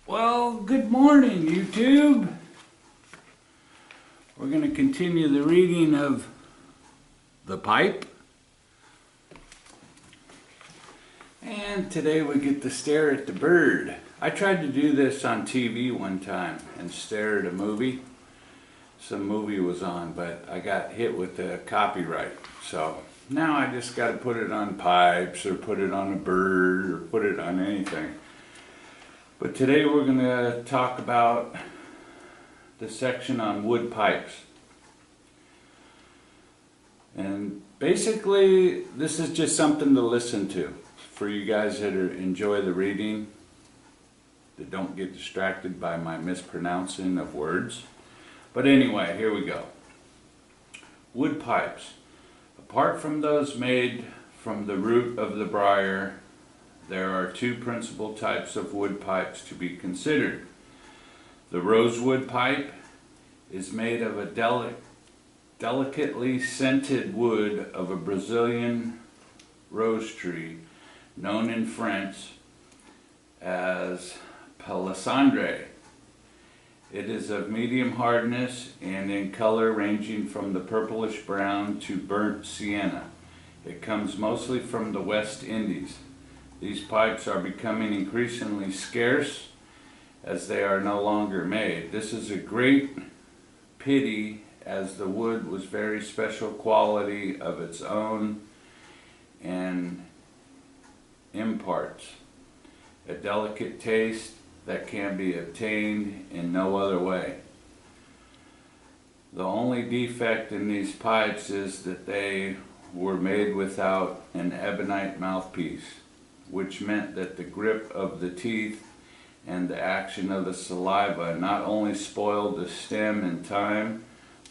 Well, good morning, YouTube. We're going to continue the reading of The Pipe. And today we get to stare at the bird. I tried to do this on TV one time and stare at a movie. Some movie was on, but I got hit with the copyright. So now I just got to put it on pipes or put it on a bird or put it on anything. But today we're going to talk about the section on wood pipes. And basically this is just something to listen to for you guys that enjoy the reading, that don't get distracted by my mispronouncing of words. But anyway, here we go. Wood pipes. Apart from those made from the root of the briar, there are two principal types of wood pipes to be considered. The rosewood pipe is made of a delicately scented wood of a Brazilian rose tree, known in French as palissandre. It is of medium hardness and in color ranging from the purplish brown to burnt sienna. It comes mostly from the West Indies. These pipes are becoming increasingly scarce as they are no longer made. This is a great pity, as the wood was very special quality of its own and imparts a delicate taste that can be obtained in no other way. The only defect in these pipes is that they were made without an ebonite mouthpiece, which meant that the grip of the teeth and the action of the saliva not only spoiled the stem in time,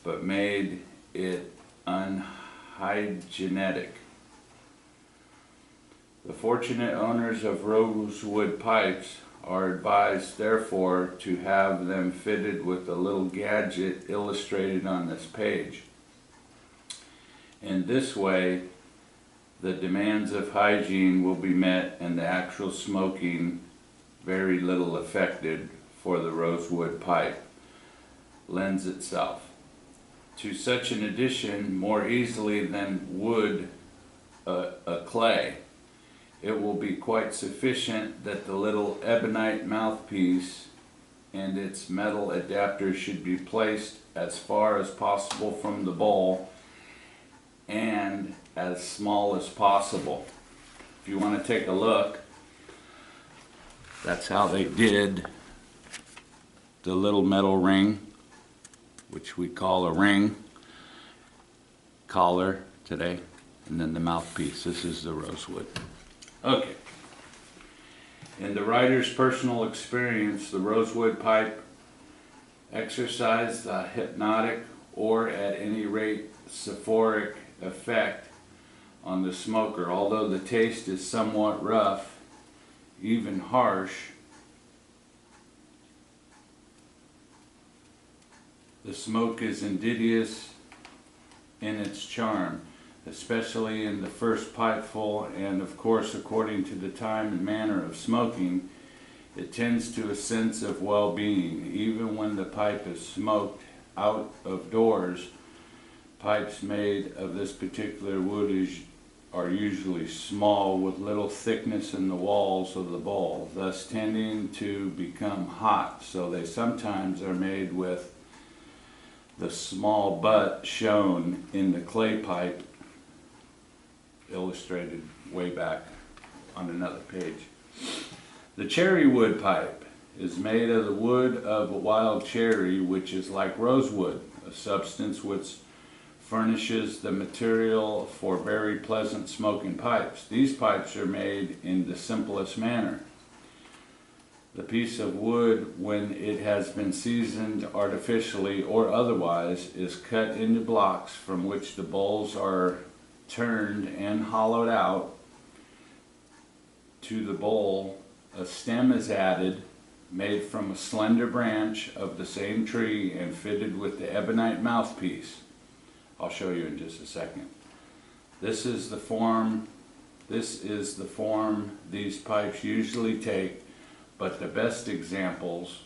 but made it unhygienic. The fortunate owners of rosewood pipes are advised, therefore, to have them fitted with a little gadget illustrated on this page. In this way, the demands of hygiene will be met and the actual smoking very little affected, for the rosewood pipe lends itself to such an addition more easily than would a clay. It will be quite sufficient that the little ebonite mouthpiece and its metal adapter should be placed as far as possible from the bowl and as small as possible. If you want to take a look, that's how they did the little metal ring, which we call a ring collar today, and then the mouthpiece. This is the rosewood. Okay. In the writer's personal experience, the rosewood pipe exercised a hypnotic, or at any rate soporific, effect on the smoker. Although the taste is somewhat rough, even harsh, the smoke is insidious in its charm, especially in the first pipeful, and of course, according to the time and manner of smoking, it tends to a sense of well-being. Even when the pipe is smoked out of doors, pipes made of this particular wood are usually small, with little thickness in the walls of the bowl, thus tending to become hot. So they sometimes are made with the small butt shown in the clay pipe, illustrated way back on another page. The cherry wood pipe is made of the wood of a wild cherry, which is like rosewood, a substance which furnishes the material for very pleasant smoking pipes. These pipes are made in the simplest manner. The piece of wood, when it has been seasoned artificially or otherwise, is cut into blocks from which the bowls are turned and hollowed out. To the bowl, a stem is added, made from a slender branch of the same tree and fitted with the ebonite mouthpiece. I'll show you in just a second. This is the form these pipes usually take, but the best examples,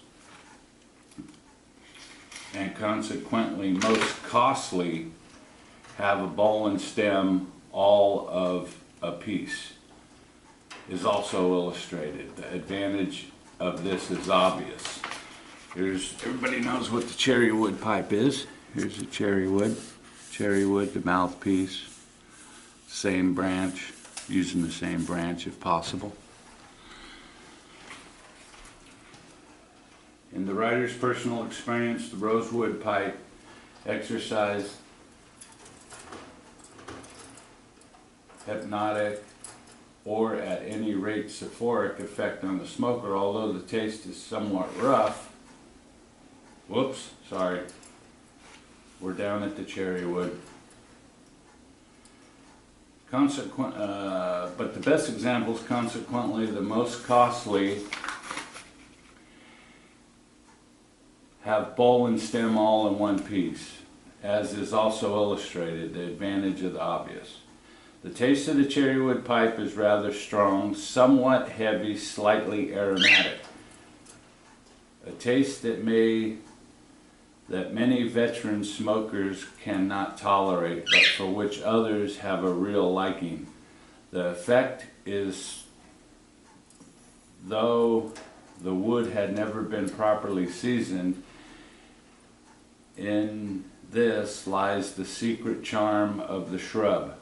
and consequently most costly, have a bowl and stem all of a piece, is also illustrated. The advantage of this is obvious. Everybody knows what the cherry wood pipe is. Here's the cherry wood, the mouthpiece, same branch, using the same branch if possible. In the writer's personal experience, the rosewood pipe exercised hypnotic or at any rate soporific effect on the smoker, although the taste is somewhat rough. Whoops, sorry. We're down at the cherry wood. But the best examples, consequently the most costly, have bowl and stem all in one piece, as is also illustrated, the advantage of the obvious. The taste of the cherrywood pipe is rather strong, somewhat heavy, slightly aromatic. A taste that many veteran smokers cannot tolerate, but for which others have a real liking. The effect is, though the wood had never been properly seasoned, in this lies the secret charm of the shrub.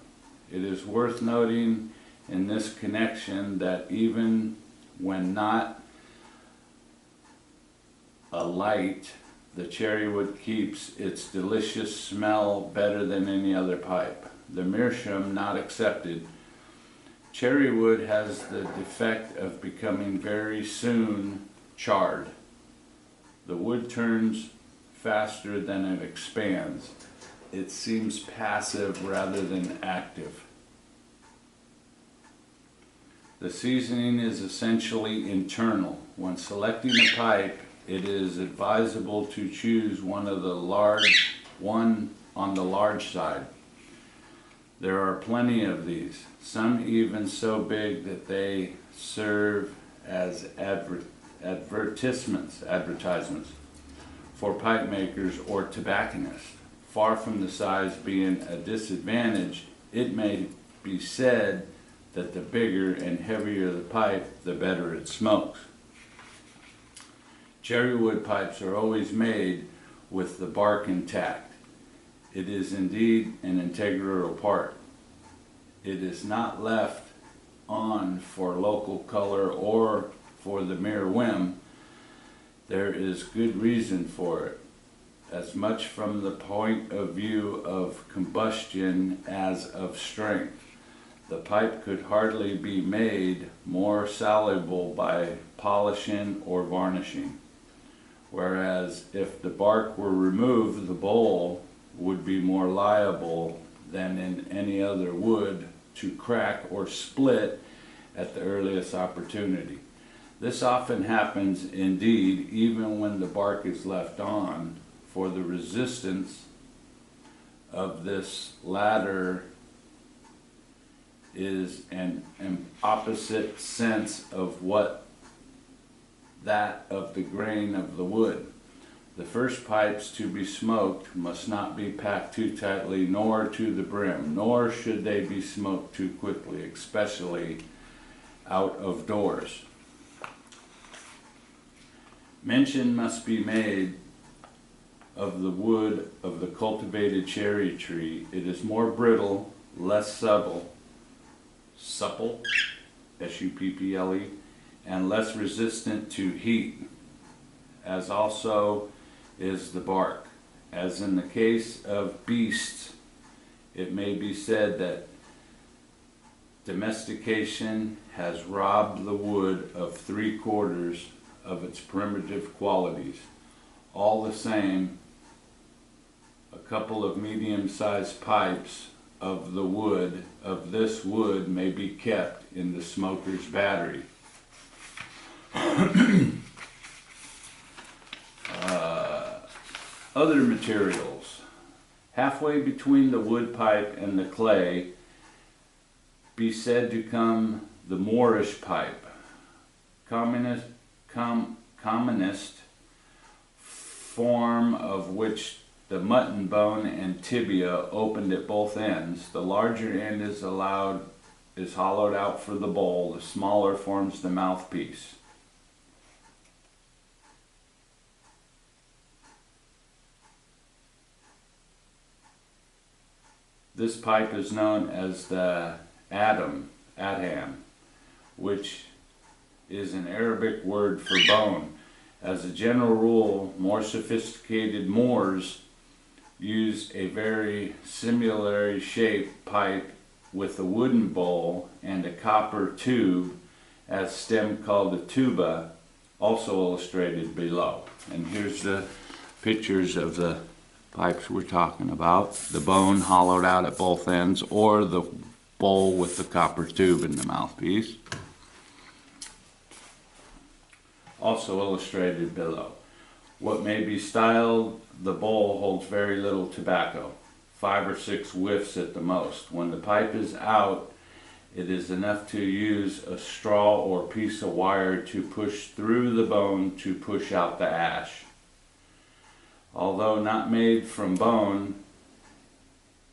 It is worth noting in this connection that even when not alight, the cherrywood keeps its delicious smell better than any other pipe. The meerschaum not accepted. Cherrywood has the defect of becoming very soon charred. The wood turns faster than it expands. It seems passive rather than active. The seasoning is essentially internal. When selecting a pipe, it is advisable to choose one on the large side. There are plenty of these, some even so big that they serve as advertisements for pipe makers or tobacconists. Far from the size being a disadvantage, it may be said that the bigger and heavier the pipe, the better it smokes. Cherrywood pipes are always made with the bark intact. It is indeed an integral part. It is not left on for local color or for the mere whim. There is good reason for it, as much from the point of view of combustion as of strength. The pipe could hardly be made more soluble by polishing or varnishing, whereas if the bark were removed, the bowl would be more liable than in any other wood to crack or split at the earliest opportunity. This often happens indeed even when the bark is left on, for the resistance of this latter is an opposite sense of what that of the grain of the wood. The first pipes to be smoked must not be packed too tightly nor to the brim, nor should they be smoked too quickly, especially out of doors. Mention must be made of the wood of the cultivated cherry tree. It is more brittle, less supple, S-U-P-P-L-E, and less resistant to heat, as also is the bark. As in the case of beasts, it may be said that domestication has robbed the wood of 3/4 of its primitive qualities. All the same, a couple of medium-sized pipes of this wood may be kept in the smoker's battery. Other materials. Halfway between the wood pipe and the clay be said to come the Moorish pipe, commonest form of which the mutton bone and tibia opened at both ends. The larger end is hollowed out for the bowl. The smaller forms the mouthpiece. This pipe is known as the adham, which is an Arabic word for bone. As a general rule, more sophisticated Moors use a very similarly shaped pipe with a wooden bowl and a copper tube as stem called a tuba, also illustrated below. And here's the pictures of the pipes we're talking about. The bone hollowed out at both ends, or the bowl with the copper tube in the mouthpiece. Also illustrated below. What may be styled the bowl holds very little tobacco, 5 or 6 whiffs at the most. When the pipe is out, it is enough to use a straw or piece of wire to push through the bone to push out the ash. Although not made from bone,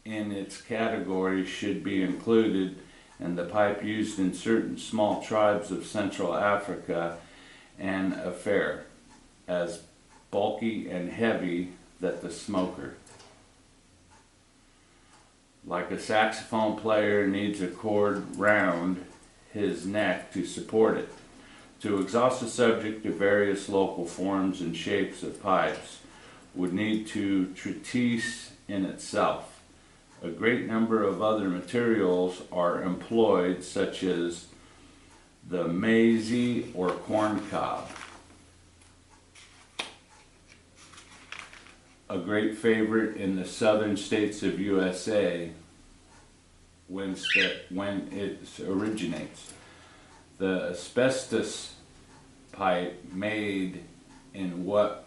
in its category should be included, and the pipe used in certain small tribes of Central Africa and Afar, as bulky and heavy that the smoker, like a saxophone player, needs a cord round his neck to support it. To exhaust the subject of various local forms and shapes of pipes would need to treatise in itself. A great number of other materials are employed, such as the maize or corn cob. A great favorite in the southern states of USA when it originates. The asbestos pipe made in what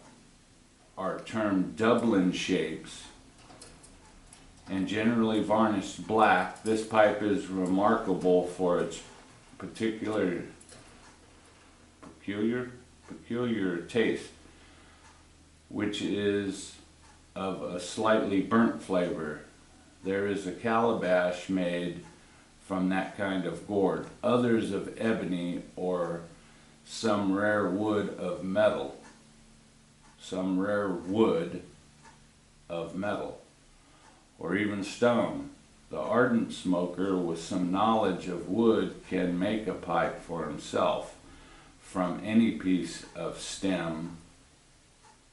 are termed Dublin shapes and generally varnished black. This pipe is remarkable for its peculiar taste, which is of a slightly burnt flavor. There is a calabash made from that kind of gourd, others of ebony or some rare wood of metal, or even stone. The ardent smoker with some knowledge of wood can make a pipe for himself from any piece of stem,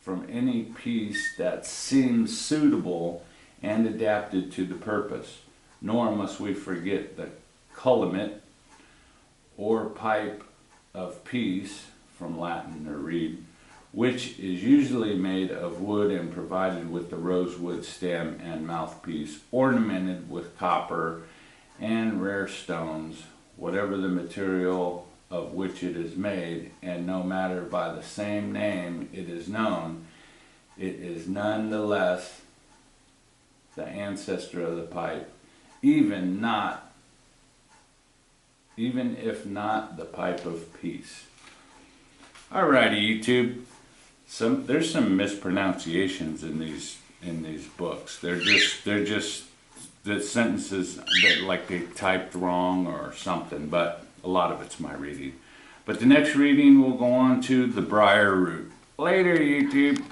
from any piece that seems suitable and adapted to the purpose. Nor must we forget the calumet, or pipe of peace, from Latin or reed, which is usually made of wood and provided with the rosewood stem and mouthpiece, ornamented with copper and rare stones, whatever the material of which it is made, and no matter by the same name it is known, it is nonetheless the ancestor of the pipe, even if not the pipe of peace. Alrighty, YouTube. There's some mispronunciations in these books. They're just the sentences that like they typed wrong or something, but a lot of it's my reading. But the next reading will go on to the briar root. Later, YouTube.